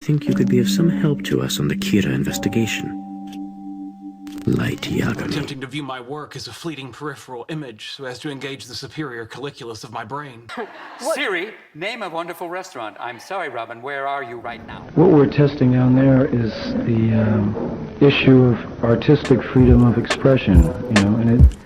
Think you could be of some help to us on the Kira investigation. Light Yagami. Attempting to view my work as a fleeting peripheral image so as to engage the superior colliculus of my brain. Siri, name a wonderful restaurant. I'm sorry, Robin, where are you right now? What we're testing down there is the issue of artistic freedom of expression, and it...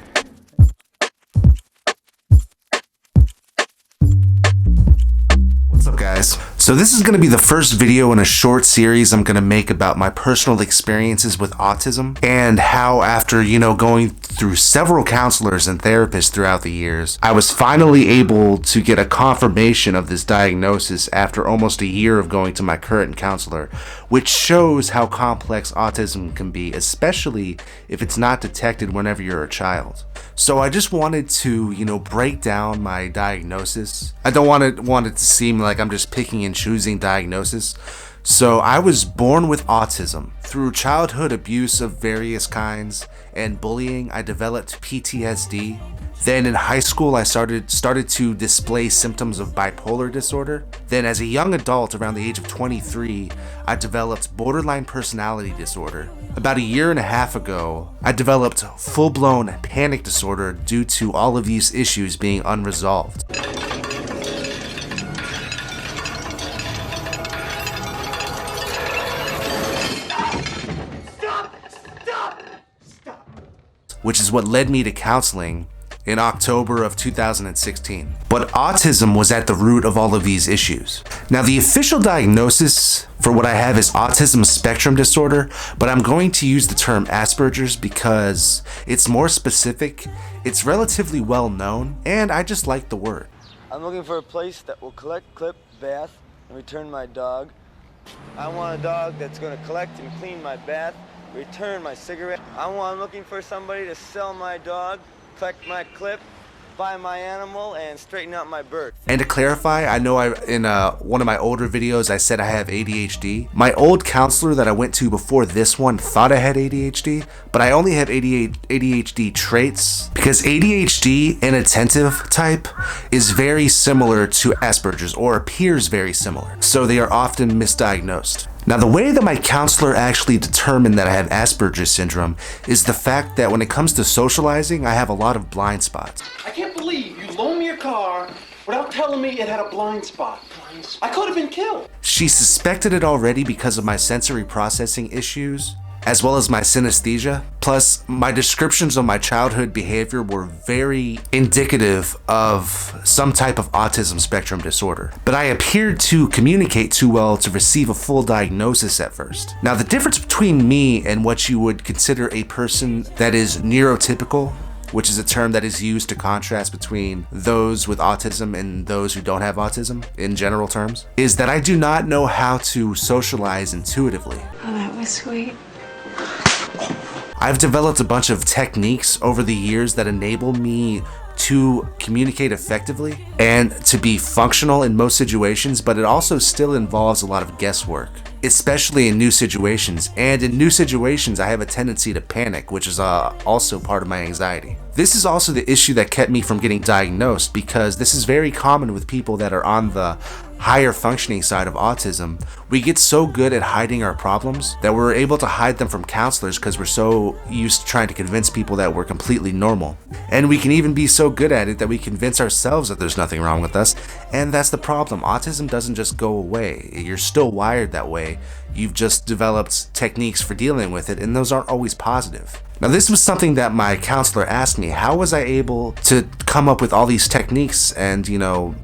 What's up, guys? So this is going to be the first video in a short series I'm going to make about my personal experiences with autism and how after, going through several counselors and therapists throughout the years, I was finally able to get a confirmation of this diagnosis after almost a year of going to my current counselor, which shows how complex autism can be, especially if it's not detected whenever you're a child. So I just wanted to, break down my diagnosis. I don't want it to seem like I'm just picking and choosing diagnosis. So I was born with autism. Through childhood abuse of various kinds and bullying, I developed PTSD. Then in high school, I started to display symptoms of bipolar disorder. Then as a young adult, around the age of 23, I developed borderline personality disorder. About a year and a half ago, I developed full-blown panic disorder due to all of these issues being unresolved. Which is what led me to counseling in October of 2016. But autism was at the root of all of these issues. Now, the official diagnosis for what I have is autism spectrum disorder, but I'm going to use the term Asperger's because it's more specific, it's relatively well known, and I just like the word. I'm looking for a place that will collect, clip, bath, and return my dog. I want a dog that's going to collect and clean my bath, return my cigarette. I'm looking for somebody to sell my dog, collect my clip, buy my animal, and straighten out my bird. And to clarify, I know in one of my older videos I said I have ADHD. My old counselor that I went to before this one thought I had ADHD, but I only have ADHD traits because ADHD, inattentive type, is very similar to Asperger's, or appears very similar. So they are often misdiagnosed. Now, the way that my counselor actually determined that I have Asperger's syndrome is the fact that when it comes to socializing, I have a lot of blind spots. I can't believe you loaned me a car without telling me it had a blind spot. I could have been killed. She suspected it already because of my sensory processing issues, as well as my synesthesia. Plus, my descriptions of my childhood behavior were very indicative of some type of autism spectrum disorder. But I appeared to communicate too well to receive a full diagnosis at first. Now, the difference between me and what you would consider a person that is neurotypical, which is a term that is used to contrast between those with autism and those who don't have autism in general terms, is that I do not know how to socialize intuitively. Oh, that was sweet. I've developed a bunch of techniques over the years that enable me to communicate effectively and to be functional in most situations, but it also still involves a lot of guesswork, especially in new situations. And in new situations, I have a tendency to panic, which is also part of my anxiety. This is also the issue that kept me from getting diagnosed, because this is very common with people that are on the higher functioning side of autism. We get so good at hiding our problems that we're able to hide them from counselors because we're so used to trying to convince people that we're completely normal. And we can even be so good at it that we convince ourselves that there's nothing wrong with us. And that's the problem. Autism doesn't just go away. You're still wired that way. You've just developed techniques for dealing with it, and those aren't always positive. Now, this was something that my counselor asked me. How was I able to come up with all these techniques and,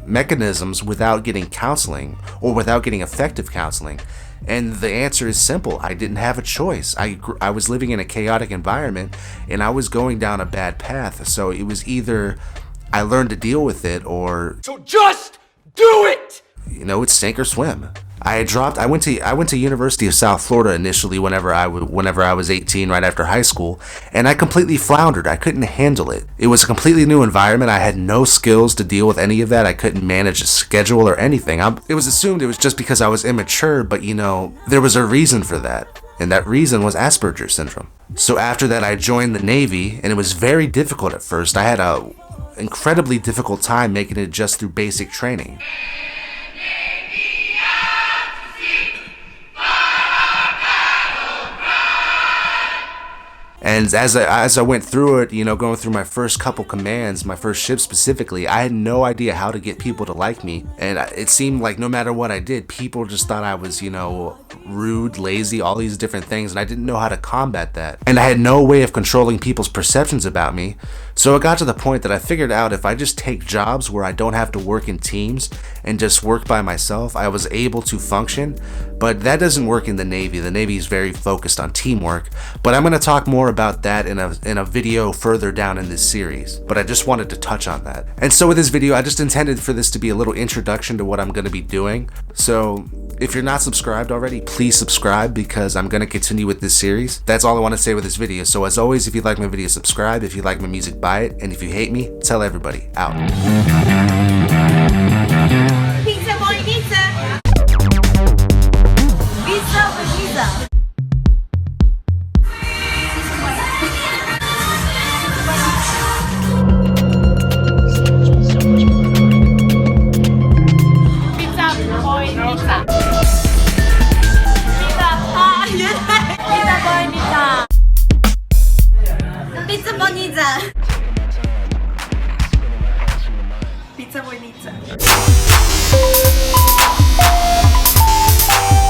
mechanisms without getting counseling or without getting effective counseling? And the answer is simple. I didn't have a choice. I was living in a chaotic environment and I was going down a bad path. So it was either I learned to deal with it or... So just do it! It's sink or swim. I went to University of South Florida initially whenever I was 18, right after high school, and I completely floundered. I couldn't handle it. It was a completely new environment. I had no skills to deal with any of that. I couldn't manage a schedule or anything. It was assumed it was just because I was immature, but there was a reason for that, and that reason was Asperger's syndrome. So after that, I joined the Navy, and it was very difficult at first. I had a incredibly difficult time making it just through basic training. And as I went through it, you know, going through my first couple commands, my first shift specifically, I had no idea how to get people to like me. And it seemed like no matter what I did, people just thought I was, you know, rude, lazy, all these different things, and I didn't know how to combat that. And I had no way of controlling people's perceptions about me. So it got to the point that I figured out if I just take jobs where I don't have to work in teams and just work by myself, I was able to function. But that doesn't work in the Navy. The Navy is very focused on teamwork. But I'm going to talk more about that in a video further down in this series. But I just wanted to touch on that. And so with this video, I just intended for this to be a little introduction to what I'm going to be doing. So if you're not subscribed already, please subscribe because I'm going to continue with this series. That's all I want to say with this video. So as always, if you like my video, subscribe. If you like my music, buy it. And if you hate me, tell everybody. Out. Pizza boy pizza. Pizza for pizza. Pizza bonita. Pizza bonita.